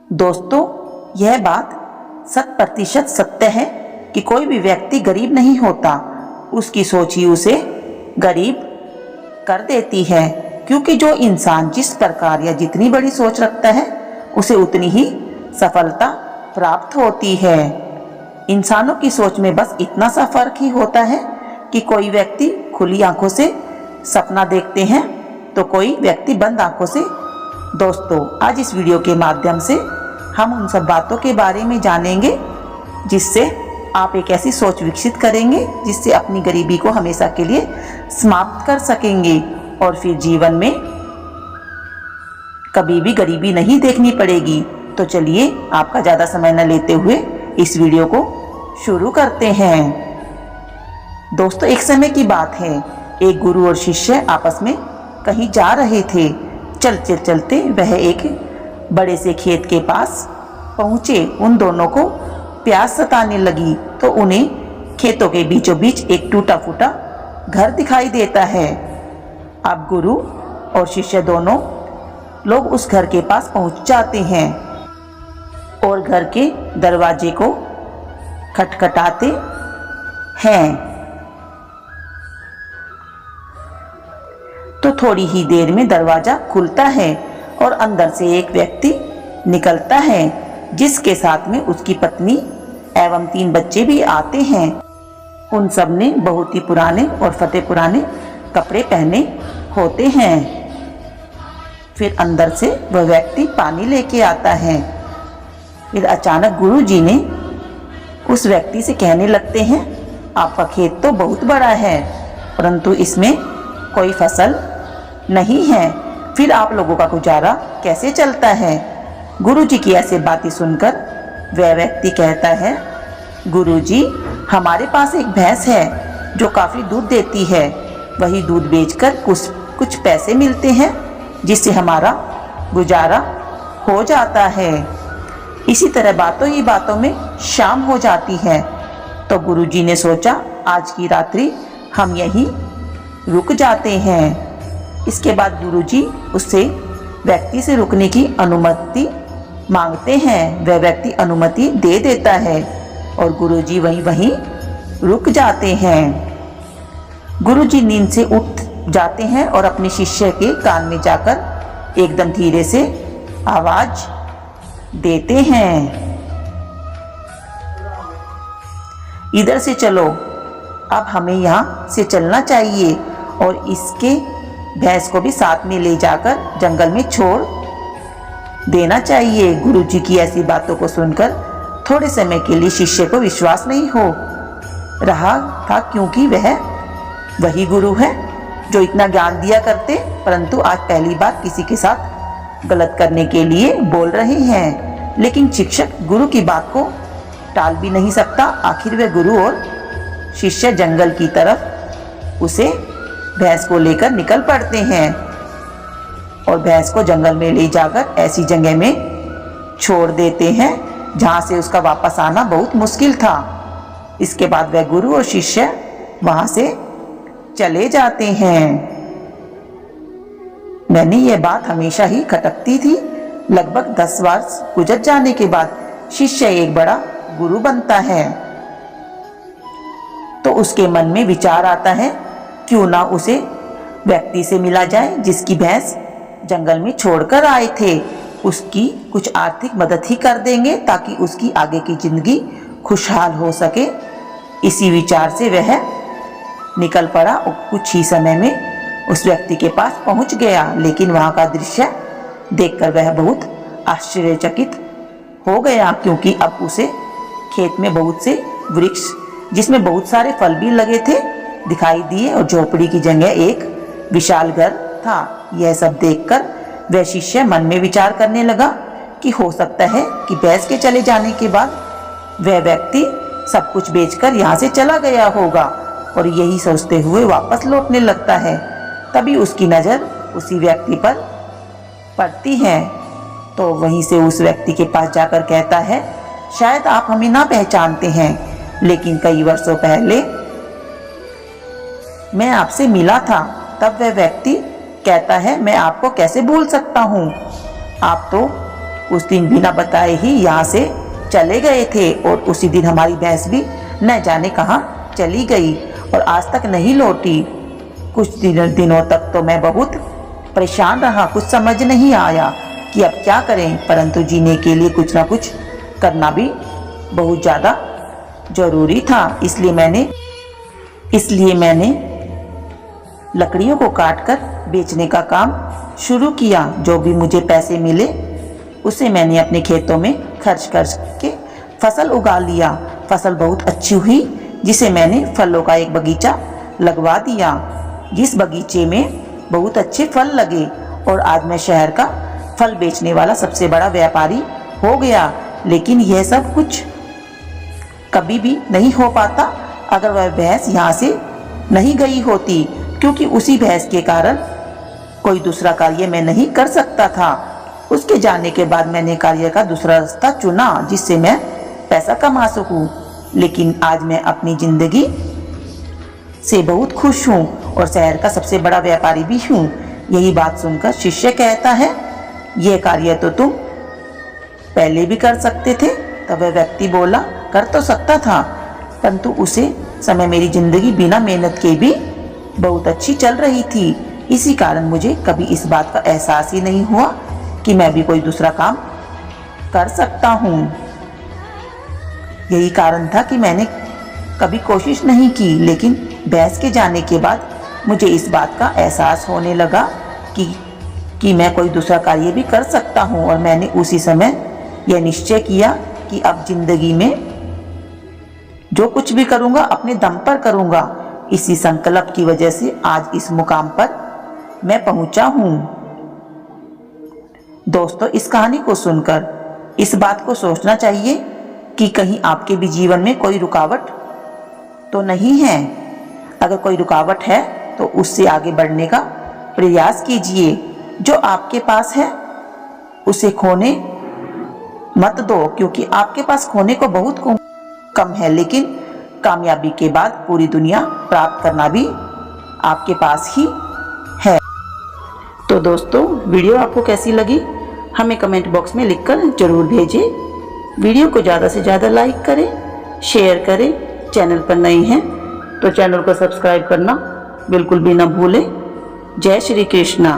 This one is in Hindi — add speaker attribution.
Speaker 1: दोस्तों, यह बात 100% सत्य है कि कोई भी व्यक्ति गरीब नहीं होता। उसकी सोच ही उसे गरीब कर देती है, क्योंकि जो इंसान जिस प्रकार या जितनी बड़ी सोच रखता है उसे उतनी ही सफलता प्राप्त होती है। इंसानों की सोच में बस इतना सा फर्क ही होता है कि कोई व्यक्ति खुली आंखों से सपना देखते हैं तो कोई व्यक्ति बंद आंखों से। दोस्तों, आज इस वीडियो के माध्यम से हम उन सब बातों के बारे में जानेंगे जिससे आप एक ऐसी सोच विकसित करेंगे जिससे अपनी गरीबी को हमेशा के लिए समाप्त कर सकेंगे और फिर जीवन में कभी भी गरीबी नहीं देखनी पड़ेगी। तो चलिए, आपका ज़्यादा समय न लेते हुए इस वीडियो को शुरू करते हैं। दोस्तों, एक समय की बात है, एक गुरु और शिष्य आपस में कहीं जा रहे थे। चलते चलते वह एक बड़े से खेत के पास पहुँचे। उन दोनों को प्यास सताने लगी तो उन्हें खेतों के बीचों बीच एक टूटा फूटा घर दिखाई देता है। अब गुरु और शिष्य दोनों लोग उस घर के पास पहुँच जाते हैं और घर के दरवाजे को खटखटाते हैं। तो थोड़ी ही देर में दरवाजा खुलता है और अंदर से एक व्यक्ति निकलता है जिसके साथ में उसकी पत्नी एवं 3 बच्चे भी आते हैं। उन सब ने बहुत ही पुराने और फटे पुराने कपड़े पहने होते हैं। फिर अंदर से वह व्यक्ति पानी लेके आता है। फिर अचानक गुरुजी ने उस व्यक्ति से कहने लगते हैं, आपका खेत तो बहुत बड़ा है परंतु इसमें कोई फसल नहीं है, फिर आप लोगों का गुजारा कैसे चलता है? गुरुजी की ऐसी बातें सुनकर वह व्यक्ति कहता है, गुरुजी, हमारे पास एक भैंस है जो काफ़ी दूध देती है। वही दूध बेचकर कुछ पैसे मिलते हैं जिससे हमारा गुजारा हो जाता है। इसी तरह बातों ही बातों में शाम हो जाती है। तो गुरुजी ने सोचा, आज की रात्रि हम यहीं रुक जाते हैं। इसके बाद गुरुजी उससे व्यक्ति से रुकने की अनुमति मांगते हैं। वह व्यक्ति अनुमति दे देता है और गुरुजी वहीं रुक जाते हैं। गुरुजी नींद से उठ जाते हैं और अपने शिष्य के कान में जाकर एकदम धीरे से आवाज देते हैं, इधर से चलो, अब हमें यहाँ से चलना चाहिए और इसके भैंस को भी साथ में ले जाकर जंगल में छोड़ देना चाहिए। गुरुजी की ऐसी बातों को सुनकर थोड़े समय के लिए शिष्य को विश्वास नहीं हो रहा था, क्योंकि वह वही गुरु है जो इतना ज्ञान दिया करते, परंतु आज पहली बार किसी के साथ गलत करने के लिए बोल रहे हैं। लेकिन शिक्षक गुरु की बात को टाल भी नहीं सकता। आखिर वह गुरु और शिष्य जंगल की तरफ उसे भैंस को लेकर निकल पड़ते हैं और भैंस को जंगल में ले जाकर ऐसी जगह में छोड़ देते हैं जहां से उसका वापस आना बहुत मुश्किल था। इसके बाद वह गुरु और शिष्य वहां से चले जाते हैं। मैंने यह बात हमेशा ही खटकती थी। लगभग 10 वर्ष गुजर जाने के बाद शिष्य एक बड़ा गुरु बनता है तो उसके मन में विचार आता है, क्यों ना उसे व्यक्ति से मिला जाए जिसकी भैंस जंगल में छोड़कर आए थे। उसकी कुछ आर्थिक मदद ही कर देंगे ताकि उसकी आगे की जिंदगी खुशहाल हो सके। इसी विचार से वह निकल पड़ा और कुछ ही समय में उस व्यक्ति के पास पहुंच गया। लेकिन वहां का दृश्य देखकर वह बहुत आश्चर्यचकित हो गया, क्योंकि अब उसे खेत में बहुत से वृक्ष जिसमें बहुत सारे फल भी लगे थे दिखाई दिए और झोपड़ी की जगह एक विशाल घर था। यह सब देखकर वह शिष्य मन में विचार करने लगा कि हो सकता है कि भैंस के चले जाने के बाद वह व्यक्ति सब कुछ बेचकर यहाँ से चला गया होगा, और यही सोचते हुए वापस लौटने लगता है। तभी उसकी नज़र उसी व्यक्ति पर पड़ती है तो वहीं से उस व्यक्ति के पास जाकर कहता है, शायद आप हमें ना पहचानते हैं, लेकिन कई वर्षों पहले मैं आपसे मिला था। तब वह व्यक्ति कहता है, मैं आपको कैसे भूल सकता हूँ, आप तो उस दिन बिना बताए ही यहाँ से चले गए थे और उसी दिन हमारी भैंस भी न जाने कहाँ चली गई और आज तक नहीं लौटी। कुछ दिनों तक तो मैं बहुत परेशान रहा, कुछ समझ नहीं आया कि अब क्या करें, परंतु जीने के लिए कुछ ना कुछ करना भी बहुत ज़्यादा जरूरी था। इसलिए मैंने लकड़ियों को काटकर बेचने का काम शुरू किया। जो भी मुझे पैसे मिले उसे मैंने अपने खेतों में खर्च करके फसल उगा लिया। फसल बहुत अच्छी हुई, जिसे मैंने फलों का एक बगीचा लगवा दिया, जिस बगीचे में बहुत अच्छे फल लगे और आज मैं शहर का फल बेचने वाला सबसे बड़ा व्यापारी हो गया। लेकिन यह सब कुछ कभी भी नहीं हो पाता अगर वह भैंस यहाँ से नहीं गई होती, क्योंकि उसी भैंस के कारण कोई दूसरा कार्य मैं नहीं कर सकता था। उसके जाने के बाद मैंने कार्य का दूसरा रास्ता चुना, जिससे मैं पैसा कमा सकूं। लेकिन आज मैं अपनी जिंदगी से बहुत खुश हूँ और शहर का सबसे बड़ा व्यापारी भी हूँ। यही बात सुनकर शिष्य कहता है, यह कार्य तो तुम पहले भी कर सकते थे। तब वह व्यक्ति बोला, कर तो सकता था, परंतु उसे समय मेरी जिंदगी बिना मेहनत के भी बहुत अच्छी चल रही थी। इसी कारण मुझे कभी इस बात का एहसास ही नहीं हुआ कि मैं भी कोई दूसरा काम कर सकता हूँ। यही कारण था कि मैंने कभी कोशिश नहीं की। लेकिन भैंस के जाने के बाद मुझे इस बात का एहसास होने लगा कि मैं कोई दूसरा कार्य भी कर सकता हूँ। और मैंने उसी समय यह निश्चय किया कि अब जिंदगी में जो कुछ भी करूँगा अपने दम पर करूँगा। इसी संकल्प की वजह से आज इस मुकाम पर मैं पहुंचा हूँ। दोस्तों, इस कहानी को सुनकर इस बात को सोचना चाहिए कि कहीं आपके भी जीवन में कोई रुकावट तो नहीं है। अगर कोई रुकावट है तो उससे आगे बढ़ने का प्रयास कीजिए। जो आपके पास है उसे खोने मत दो, क्योंकि आपके पास खोने को बहुत कम है, लेकिन कामयाबी के बाद पूरी दुनिया प्राप्त करना भी आपके पास ही है। तो दोस्तों, वीडियो आपको कैसी लगी हमें कमेंट बॉक्स में लिखकर जरूर भेजें। वीडियो को ज़्यादा से ज़्यादा लाइक करें, शेयर करें। चैनल पर नए हैं तो चैनल को सब्सक्राइब करना बिल्कुल भी ना भूलें। जय श्री कृष्णा।